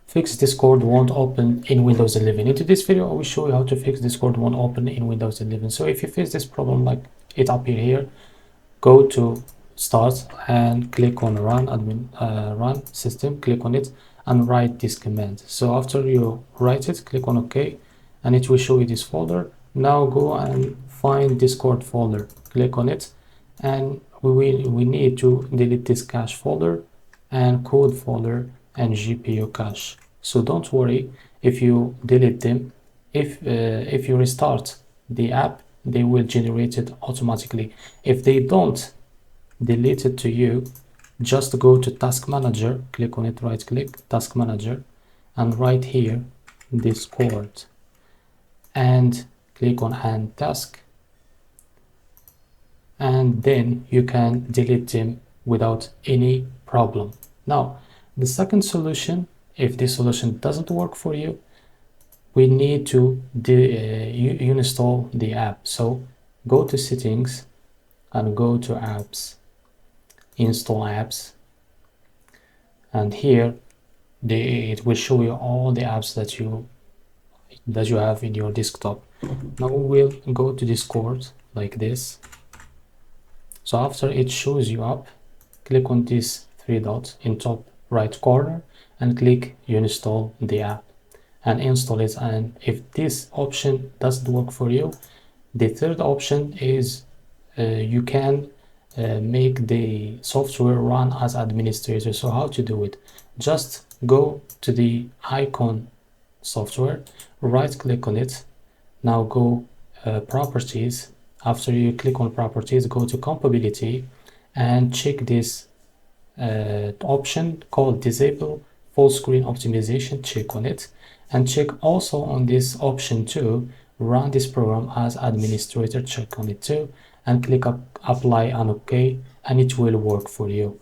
fix Discord won't open in Windows 11. In today's video I will show you how to fix Discord won't open in Windows 11. So if you face this problem like it appear here, go to start and click on run system, click on it and write this command. So after you write it, click on OK and it will show you this folder. Now go and find Discord folder, click on it, and we need to delete this cache folder and code folder and GPU cache. So don't worry if you delete them. If you restart the app, they will generate it automatically. If they don't delete it to you, just go to task manager, click on it, right click, task manager, and right here Discord and click on end task, and then you can delete them without any problem. Now the second solution, if this solution doesn't work for you, we need to uninstall the app. So go to settings and go to apps, install apps, and here it will show you all the apps that you have in your desktop. Now we'll go to Discord like this. So after it shows you up, click on these three dots in top right corner and click uninstall the app and install it. And if this option doesn't work for you, the third option is you can make the software run as administrator. So how to do it? Just go to the icon software, right click on it. Now go properties. After you click on properties, go to compatibility and check this option called disable full screen optimization. Check on it and check also on this option too, run this program as administrator. Check on it too and click apply and OK, and it will work for you.